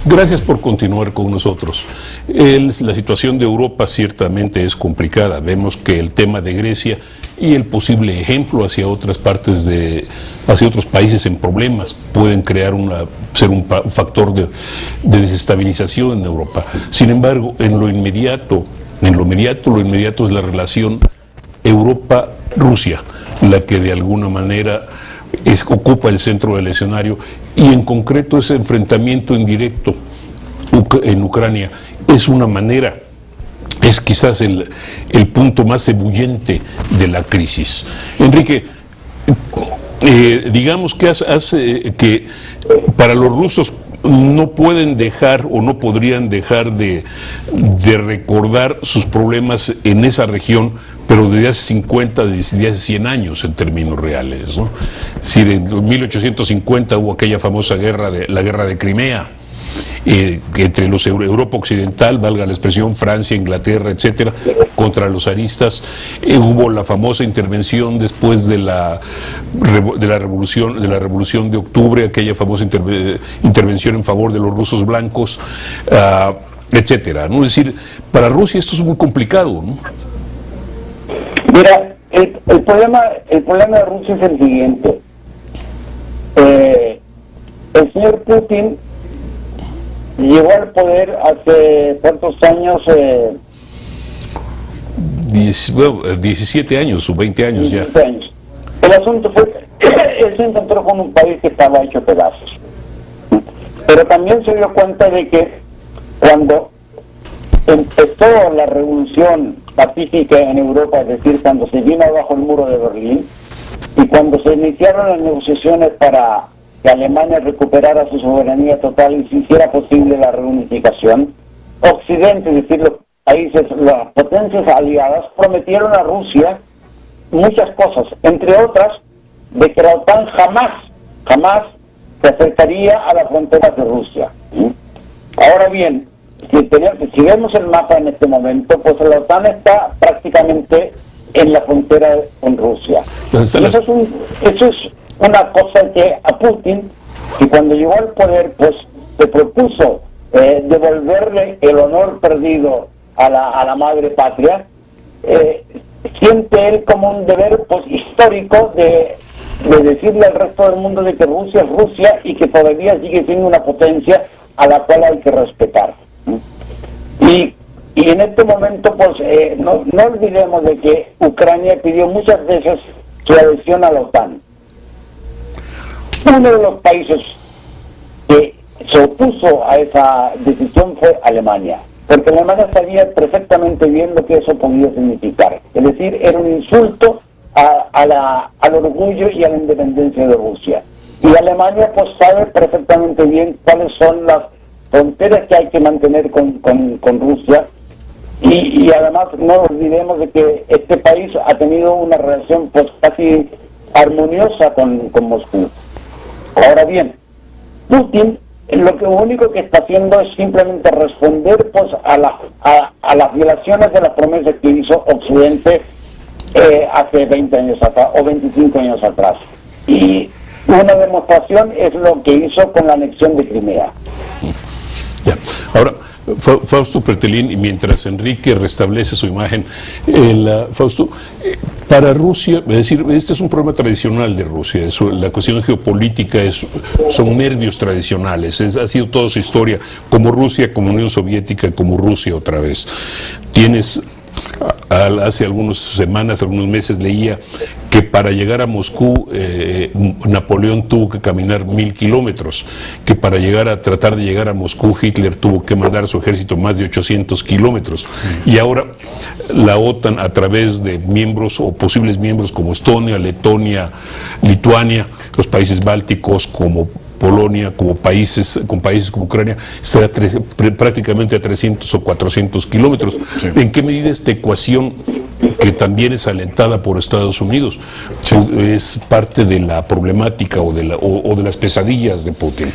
Gracias por continuar con nosotros. La situación de Europa ciertamente es complicada. Vemos que el tema de Grecia y el posible ejemplo hacia otras partes hacia otros países en problemas pueden ser un factor de desestabilización en Europa. Sin embargo, lo inmediato es la relación Europa-Rusia, la que de alguna manera ocupa el centro del escenario, y en concreto ese enfrentamiento indirecto en Ucrania es quizás el punto más ebullente de la crisis. Enrique, digamos que para los rusos no pueden dejar o no podrían dejar de recordar sus problemas en esa región, pero desde hace 50, desde hace 100 años en términos reales, ¿no? Si en 1850 hubo aquella famosa la guerra de Crimea, entre los Europa Occidental, valga la expresión, Francia, Inglaterra, etcétera, contra los zaristas. Hubo la famosa intervención después de la revolución de octubre, aquella famosa intervención en favor de los rusos blancos, etcétera, ¿no? Es decir, para Rusia esto es muy complicado, ¿no? Mira, el problema de Rusia es el siguiente. El señor Putin llegó al poder hace ¿cuántos años? 17 años o 20 años 17 ya. años. El asunto fue que él se encontró con un país que estaba hecho pedazos. Pero también se dio cuenta de que cuando empezó la revolución pacífica en Europa, es decir, cuando se vino abajo el muro de Berlín, y cuando se iniciaron las negociaciones para que Alemania recuperara su soberanía total y se hiciera posible la reunificación, Occidente, es decir, los países, las potencias aliadas, prometieron a Rusia muchas cosas, entre otras, de que la OTAN jamás se acercaría a las fronteras de Rusia. Ahora bien, si vemos el mapa en este momento, pues la OTAN está prácticamente en la frontera con Rusia. Eso es una cosa que a Putin, que cuando llegó al poder, pues se propuso devolverle el honor perdido a la madre patria, siente él como un deber pues histórico de decirle al resto del mundo de que Rusia es Rusia y que todavía sigue siendo una potencia a la cual hay que respetar. Y en este momento, pues, no olvidemos de que Ucrania pidió muchas veces su adhesión a la OTAN. Uno de los países que se opuso a esa decisión fue Alemania, porque Alemania sabía perfectamente bien lo que eso podía significar. Es decir, era un insulto al orgullo y a la independencia de Rusia. Y Alemania pues sabe perfectamente bien cuáles son las fronteras que hay que mantener con Rusia, y además no olvidemos de que este país ha tenido una relación pues casi armoniosa con Moscú. Ahora bien, Putin lo único que está haciendo es simplemente responder pues a las violaciones de las promesas que hizo Occidente hace 20 años atrás o 25 años atrás. Y una demostración es lo que hizo con la anexión de Crimea. Ya. Ahora, Fausto Pretelín, y mientras Enrique restablece su imagen, Fausto, para Rusia, es decir, este es un problema tradicional de Rusia, la cuestión geopolítica son nervios tradicionales, ha sido toda su historia, como Rusia, como Unión Soviética, como Rusia otra vez. Hace algunas semanas, algunos meses leía que para llegar a Moscú Napoleón tuvo que caminar 1000 kilómetros, que para tratar de llegar a Moscú Hitler tuvo que mandar a su ejército más de 800 kilómetros. Y ahora la OTAN, a través de miembros o posibles miembros como Estonia, Letonia, Lituania, los países bálticos como Polonia, con países como Ucrania, está prácticamente a 300 o 400 kilómetros. Sí. ¿En qué medida esta ecuación, que también es alentada por Estados Unidos, es parte de la problemática o de las pesadillas de Putin?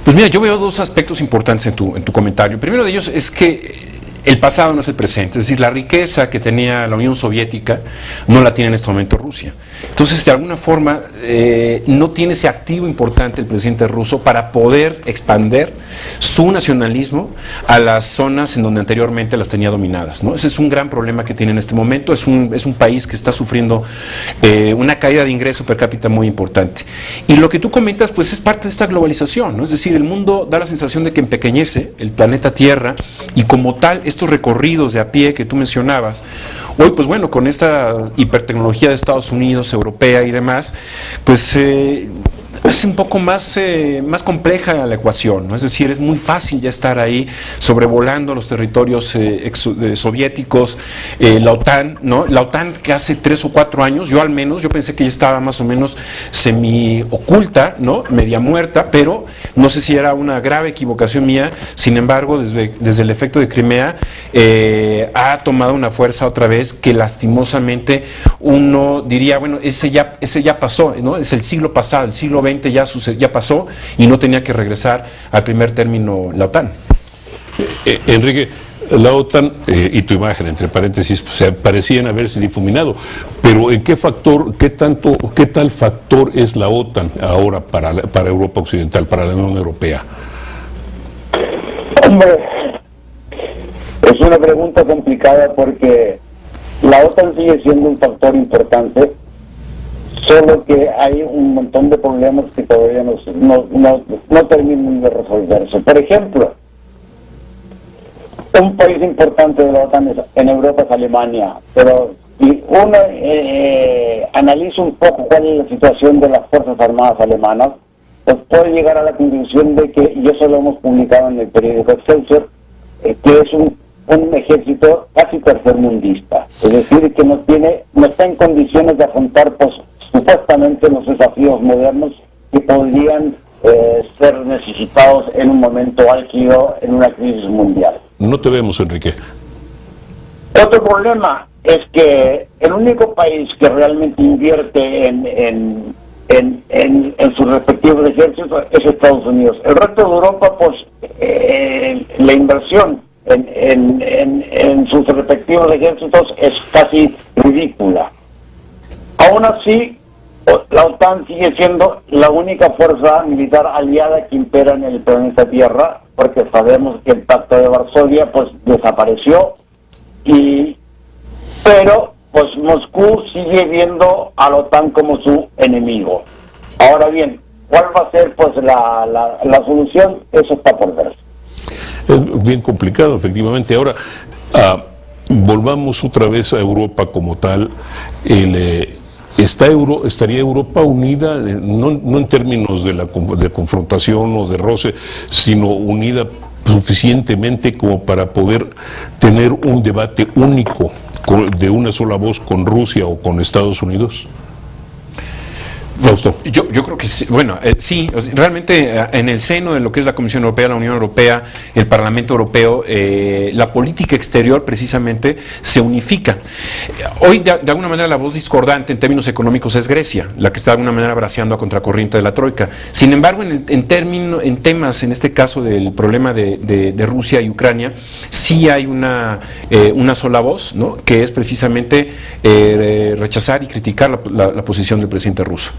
Pues mira, yo veo dos aspectos importantes en tu comentario. El primero de ellos es que el pasado no es el presente, es decir, la riqueza que tenía la Unión Soviética no la tiene en este momento Rusia. Entonces, de alguna forma, no tiene ese activo importante el presidente ruso para poder expander su nacionalismo a las zonas en donde anteriormente las tenía dominadas, ¿no? Ese es un gran problema que tiene en este momento. Es un país que está sufriendo una caída de ingreso per cápita muy importante. Y lo que tú comentas, pues es parte de esta globalización, ¿no? Es decir, el mundo da la sensación de que empequeñece el planeta Tierra, y como tal, estos recorridos de a pie que tú mencionabas, hoy, pues bueno, con esta hipertecnología de Estados Unidos, europea y demás, pues es un poco más compleja la ecuación, ¿no? Es decir, es muy fácil ya estar ahí sobrevolando los territorios soviéticos, la OTAN, ¿no? La OTAN, que hace 3 o 4 años, yo pensé que ya estaba más o menos semi-oculta, ¿no? Media muerta, pero no sé si era una grave equivocación mía. Sin embargo, desde el efecto de Crimea, ha tomado una fuerza otra vez que lastimosamente uno diría, bueno, ese ya pasó, ¿no? Es el siglo pasado, el siglo XX ya pasó, y no tenía que regresar al primer término la OTAN. Enrique, la OTAN y tu imagen, entre paréntesis, parecían haberse difuminado, pero ¿en qué tal factor es la OTAN ahora para Europa Occidental, para la Unión Europea? Hombre, es una pregunta complicada, porque la OTAN sigue siendo un factor importante, solo que hay un montón de problemas que todavía no terminan de resolverse. Por ejemplo, un país importante de la OTAN en Europa es Alemania, pero si uno analiza un poco cuál es la situación de las Fuerzas Armadas alemanas, pues puede llegar a la conclusión de que, y eso lo hemos publicado en el periódico Excelsior, que es un ejército casi tercermundista, es decir, que no está en condiciones de afrontar, pues, supuestamente los desafíos modernos que podrían ser necesitados en un momento álgido, en una crisis mundial. No te vemos, Enrique. Otro problema es que el único país que realmente invierte en sus respectivos ejércitos es Estados Unidos. El resto de Europa, pues, la inversión en sus respectivos ejércitos es casi ridícula. Aún así, la OTAN sigue siendo la única fuerza militar aliada que impera en el planeta Tierra, porque sabemos que el Pacto de Varsovia, pues, desapareció, pero pues Moscú sigue viendo a la OTAN como su enemigo. Ahora bien, ¿cuál va a ser, pues, la solución? Eso está por verse. Es bien complicado, efectivamente. Ahora, volvamos otra vez a Europa como tal. ¿Estaría Europa unida, no en términos de confrontación o de roce, sino unida suficientemente como para poder tener un debate único de una sola voz con Rusia o con Estados Unidos? Fausto. Yo creo que sí, bueno, sí, realmente en el seno de lo que es la Comisión Europea, la Unión Europea, el Parlamento Europeo, la política exterior precisamente se unifica. Hoy de alguna manera la voz discordante en términos económicos es Grecia, la que está de alguna manera braceando a contracorriente de la Troika. Sin embargo, en temas, en este caso del problema de Rusia y Ucrania, sí hay una sola voz, ¿no?, que es precisamente rechazar y criticar la posición del presidente ruso.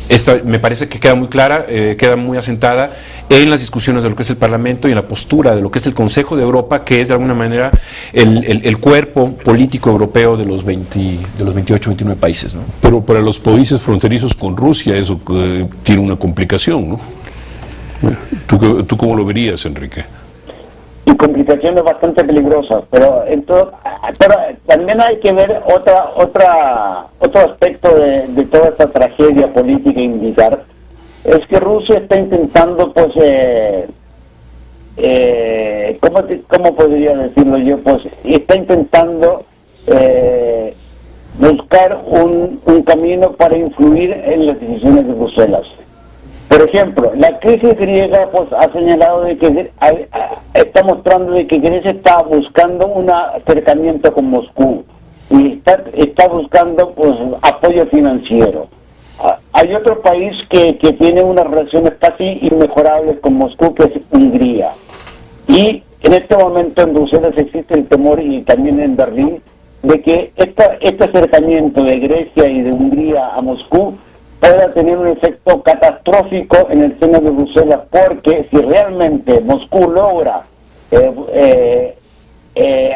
Esta me parece que queda muy clara, queda muy asentada en las discusiones de lo que es el Parlamento y en la postura de lo que es el Consejo de Europa, que es de alguna manera el cuerpo político europeo de los 28, 29 países, ¿no? Pero para los países fronterizos con Rusia eso tiene una complicación, ¿no? ¿Tú cómo lo verías, Enrique? Y complicaciones bastante peligrosas, pero también hay que ver otro aspecto de toda esta tragedia política y militar, es que Rusia está intentando, pues, ¿cómo podría decirlo yo? Pues está intentando buscar un camino para influir en las decisiones de Bruselas. Por ejemplo, la crisis griega, pues, ha señalado de que está mostrando de que Grecia está buscando un acercamiento con Moscú y está buscando, pues, apoyo financiero. Hay otro país que tiene unas relaciones casi inmejorables con Moscú, que es Hungría. Y en este momento en Bruselas existe el temor, y también en Berlín, de que este acercamiento de Grecia y de Hungría a Moscú pueda tener un efecto catastrófico en el seno de Bruselas, porque si realmente Moscú logra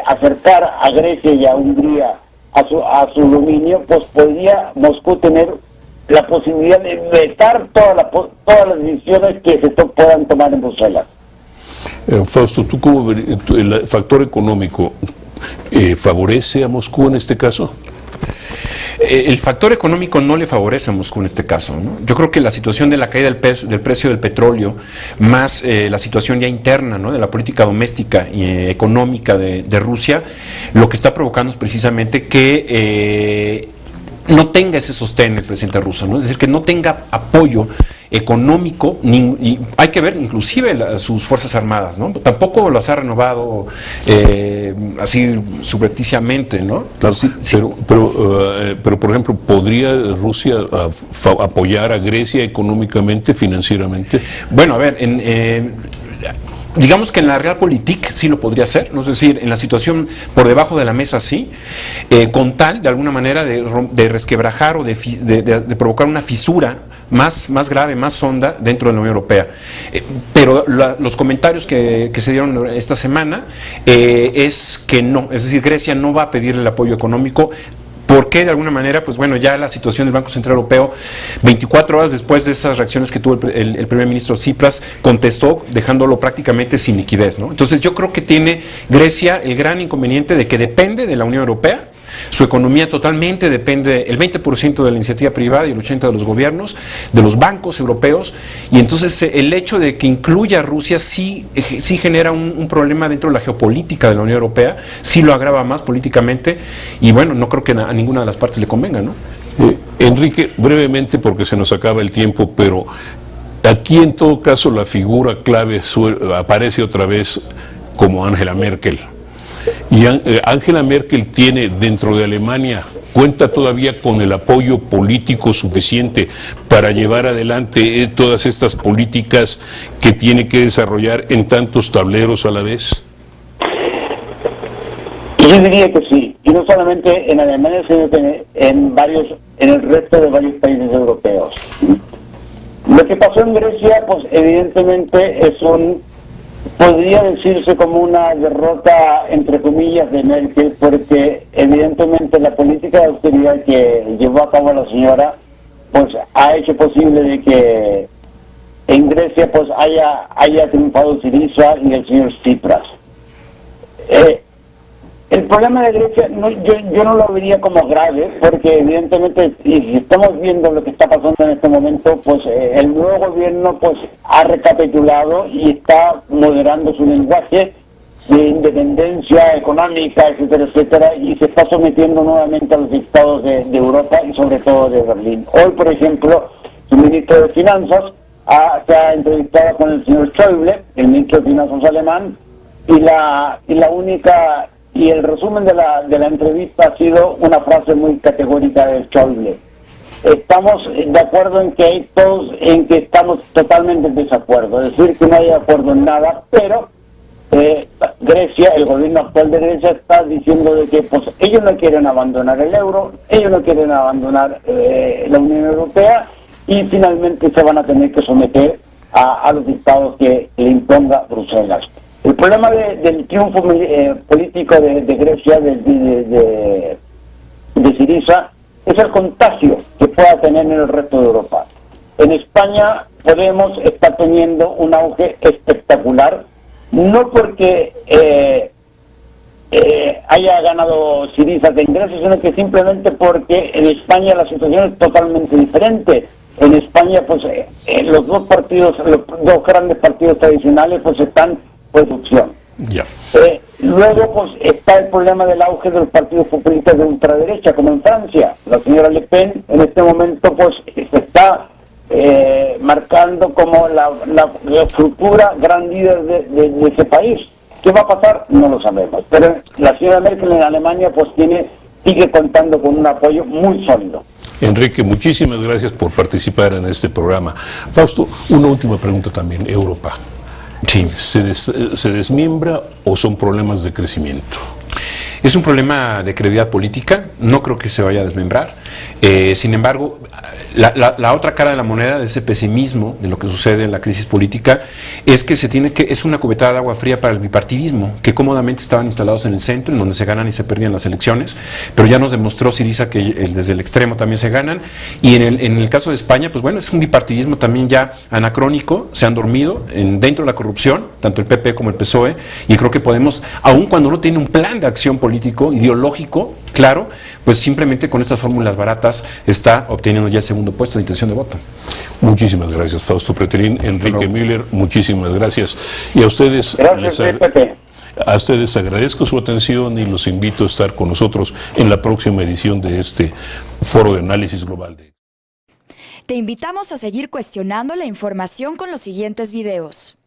acercar a Grecia y a Hungría a su dominio, pues podría Moscú tener la posibilidad de vetar todas las decisiones que se puedan tomar en Bruselas. Fausto, ¿tú cómo ves el factor económico favorece a Moscú en este caso? El factor económico no le favorece a Moscú en este caso, ¿no? Yo creo que la situación de la caída del precio del petróleo, más la situación ya interna, ¿no?, de la política doméstica y económica de Rusia, lo que está provocando es precisamente que no tenga ese sostén el presidente ruso, ¿no? Es decir, que no tenga apoyo económico, y hay que ver inclusive sus fuerzas armadas, ¿no? Tampoco las ha renovado así subrepticiamente, ¿no? Claro, sí. Pero por ejemplo, ¿podría Rusia apoyar a Grecia económicamente, financieramente? Bueno, a ver, digamos que en la Realpolitik sí lo podría hacer, ¿no? Es decir, en la situación por debajo de la mesa sí, con tal, de alguna manera, de resquebrajar o de provocar una fisura más grave, más honda dentro de la Unión Europea. Pero los comentarios que se dieron esta semana es que no, es decir, Grecia no va a pedir el apoyo económico. ¿Por qué? De alguna manera, pues bueno, ya la situación del Banco Central Europeo, 24 horas después de esas reacciones que tuvo el primer ministro Tsipras, contestó dejándolo prácticamente sin liquidez, ¿no? Entonces yo creo que tiene Grecia el gran inconveniente de que depende de la Unión Europea. Su economía totalmente depende, el 20% de la iniciativa privada y el 80% de los gobiernos, de los bancos europeos, y entonces el hecho de que incluya a Rusia sí genera un problema dentro de la geopolítica de la Unión Europea, sí lo agrava más políticamente, y bueno, no creo que a ninguna de las partes le convenga, ¿no? Enrique, brevemente porque se nos acaba el tiempo, pero aquí en todo caso la figura clave aparece otra vez como Angela Merkel. Y Angela Merkel tiene dentro de Alemania, cuenta todavía con el apoyo político suficiente para llevar adelante todas estas políticas que tiene que desarrollar en tantos tableros a la vez. Yo diría que sí, y no solamente en Alemania, sino que en el resto de varios países europeos. Lo que pasó en Grecia, pues evidentemente podría decirse como una derrota, entre comillas, de Merkel, porque evidentemente la política de austeridad que llevó a cabo la señora, pues ha hecho posible de que en Grecia pues haya triunfado Syriza y el señor Tsipras. El problema de Grecia, yo no lo vería como grave, porque evidentemente, y si estamos viendo lo que está pasando en este momento, pues el nuevo gobierno pues ha recapitulado y está moderando su lenguaje de independencia económica, etcétera, etcétera, y se está sometiendo nuevamente a los dictados de Europa y sobre todo de Berlín. Hoy, por ejemplo, su ministro de Finanzas se ha entrevistado con el señor Schäuble, el ministro de Finanzas alemán, y el resumen de la entrevista ha sido una frase muy categórica de Schäuble. Estamos de acuerdo en que estamos totalmente en desacuerdo, es decir, que no hay acuerdo en nada, pero Grecia, el gobierno actual de Grecia está diciendo de que pues ellos no quieren abandonar el euro, ellos no quieren abandonar la Unión Europea, y finalmente se van a tener que someter a los dictados que le imponga Bruselas. El problema del triunfo político de Grecia, de Syriza, es el contagio que pueda tener en el resto de Europa. En España Podemos está teniendo un auge espectacular, no porque haya ganado Syriza en Grecia, sino que simplemente porque en España la situación es totalmente diferente. En España, pues los dos grandes partidos tradicionales, pues están producción. Ya. Luego pues está el problema del auge de los partidos populistas de ultraderecha, como en Francia. La señora Le Pen en este momento pues se está marcando como la futura gran líder de ese país. ¿Qué va a pasar? No lo sabemos. Pero la señora Merkel en Alemania pues sigue contando con un apoyo muy sólido. Enrique, muchísimas gracias por participar en este programa. Fausto, una última pregunta también. Europa. Sí. ¿Se desmiembra o son problemas de crecimiento? Es un problema de credibilidad política, no creo que se vaya a desmembrar. Sin embargo, la otra cara de la moneda de ese pesimismo de lo que sucede en la crisis política es que es una cubetada de agua fría para el bipartidismo, que cómodamente estaban instalados en el centro, en donde se ganan y se perdían las elecciones, pero ya nos demostró Syriza que desde el extremo también se ganan, y en el caso de España, pues bueno, es un bipartidismo también ya anacrónico, se han dormido dentro de la corrupción, tanto el PP como el PSOE, y creo que podemos, aun cuando no tiene un plan de acción político, ideológico, claro, pues simplemente con estas fórmulas baratas está obteniendo ya el segundo puesto de intención de voto. Muchísimas gracias, Fausto Pretelín. Enrique Müller, muchísimas gracias. Y a ustedes, a ustedes agradezco su atención y los invito a estar con nosotros en la próxima edición de este Foro de Análisis Global. Te invitamos a seguir cuestionando la información con los siguientes videos.